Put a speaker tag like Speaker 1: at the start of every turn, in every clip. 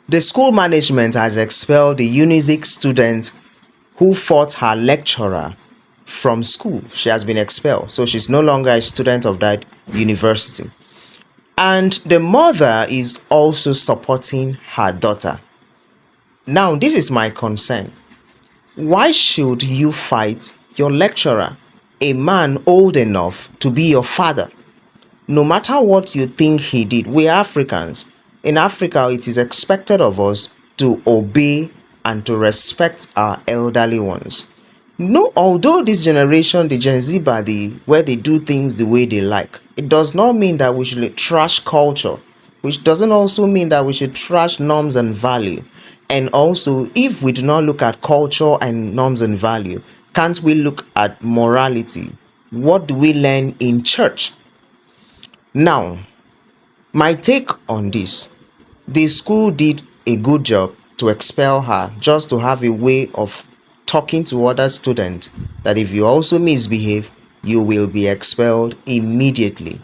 Speaker 1: The school management has expelled the Unizik student who fought her lecturer from school. She has been expelled, so she's no longer a student of that university. And the mother is also supporting her daughter. Now, this is my concern. Why should you fight your lecturer, a man old enough to be your father? No matter what you think he did, we are Africans. In Africa, it is expected of us to obey and to respect our elderly ones. No, although this generation, the Gen Z body, where they do things the way they like, it does not mean that we should trash culture, which doesn't also mean that we should trash norms and value. And also, if we do not look at culture and norms and value, can't we look at morality? What do we learn in church? Now, my take on this, the school did a good job to expel her just to have a way of talking to other students that if you also misbehave, you will be expelled immediately.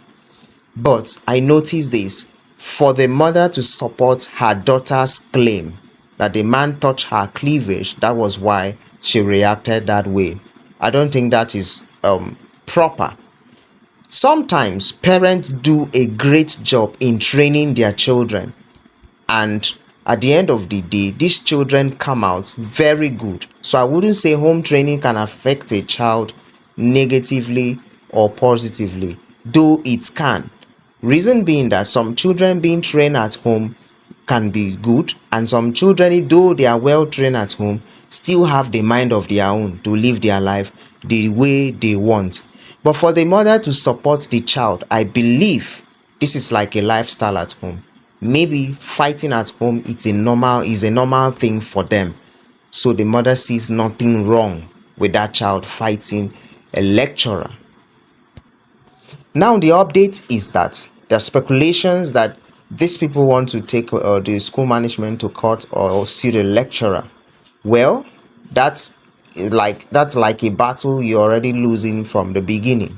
Speaker 1: But I noticed this, for the mother to support her daughter's claim that the man touched her cleavage, that was why she reacted that way. I don't think that is proper. Sometimes parents do a great job in training their children, and at the end of the day, these children come out very good. So I wouldn't say home training can affect a child negatively or positively, though it can. Reason being that some children being trained at home can be good, and some children, though they are well trained at home, still have the mind of their own to live their life the way they want. But for the mother to support the child, I believe this is like a lifestyle at home. Maybe fighting at home is a normal thing for them. So the mother sees nothing wrong with that child fighting a lecturer. Now the update is that there are speculations that these people want to take the school management to court or sue the lecturer. Well, that's like a battle you're already losing from the beginning.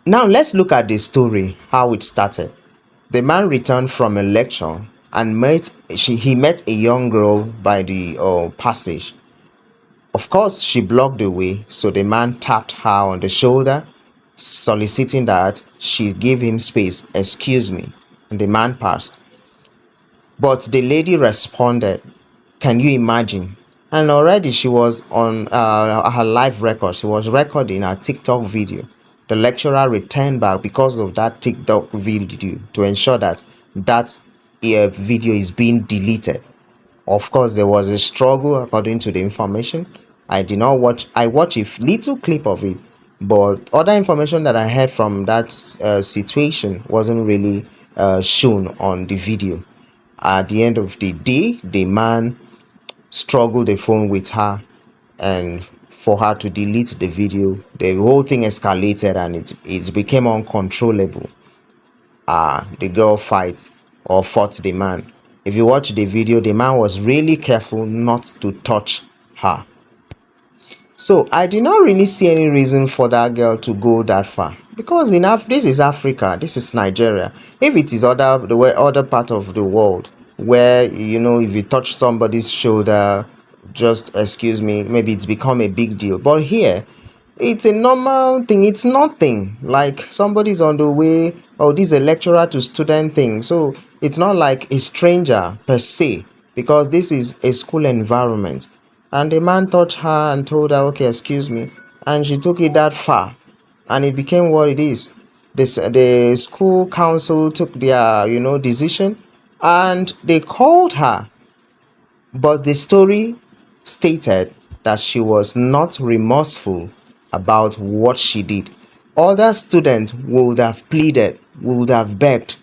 Speaker 1: Now let's look at the story, how it started. The man returned from a lecture and he met a young girl by the passage. Of course, she blocked the way, so the man tapped her on the shoulder, soliciting that she give him space. Excuse me. And the man passed. But the lady responded, can you imagine? And already she was on her live record. She was recording a TikTok video. The lecturer returned back because of that TikTok video to ensure that video is being deleted. Of course, there was a struggle according to the information. I did not watch. I watched a little clip of it, but other information that I heard from that situation wasn't really shown on the video. At the end of the day, the man struggled the phone with her, and for her to delete the video, the whole thing escalated and it became uncontrollable. The girl fought the man. If you watch the video, the man was really careful not to touch her. So I did not really see any reason for that girl to go that far, because this is Africa, this is Nigeria. If it is other part of the world where if you touch somebody's shoulder, just excuse me, maybe it's become a big deal. But here, it's a normal thing. It's nothing like somebody's on the way, or this is a lecturer to student thing. So it's not like a stranger per se, because this is a school environment. And the man touched her and told her, okay, excuse me, and she took it that far, and it became what it is. The school council took their decision, and they called her. But the story stated that she was not remorseful about what she did. Other students would have pleaded, would have begged,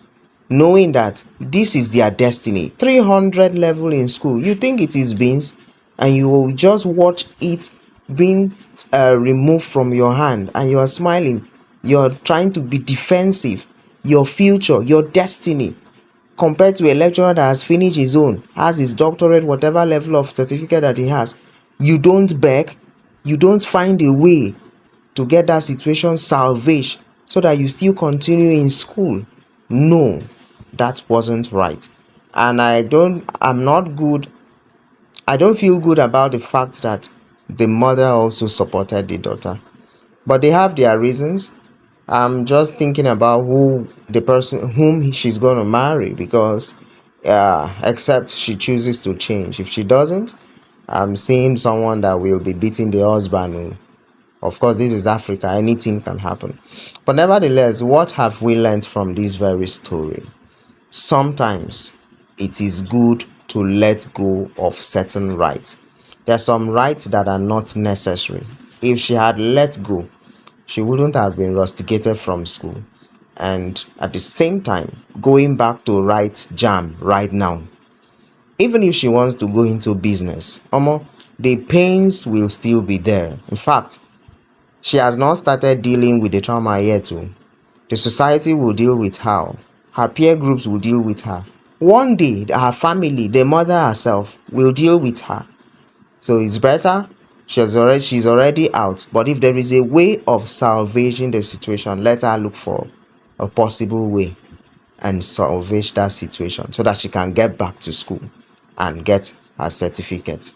Speaker 1: knowing that this is their destiny. 300 level in school, you think it is beans, and you will just watch it being removed from your hand, and you are smiling. You're trying to be defensive. Your future, your destiny, compared to a lecturer that has finished his own, has his doctorate, whatever level of certificate that he has. You don't beg, you don't find a way to get that situation salvaged so that you still continue in school. No, that wasn't right. And I don't feel good about the fact that the mother also supported the daughter. But they have their reasons. I'm just thinking about who the person whom she's going to marry, because except she chooses to change. If she doesn't, I'm seeing someone that will be beating the husband. Of course, this is Africa, anything can happen. But nevertheless, what have we learned from this very story? Sometimes it is good to let go of certain rights. There are some rights that are not necessary. If she had let go, she wouldn't have been rusticated from school. And at the same time, going back to write jam right now, even if she wants to go into business, the pains will still be there. In fact, she has not started dealing with the trauma yet. The society will deal with her. Her peer groups will deal with her. One day, her family, the mother herself, will deal with her. So it's better she's already out. But if there is a way of salvaging the situation, let her look for a possible way and salvage that situation so that she can get back to school and get her certificate.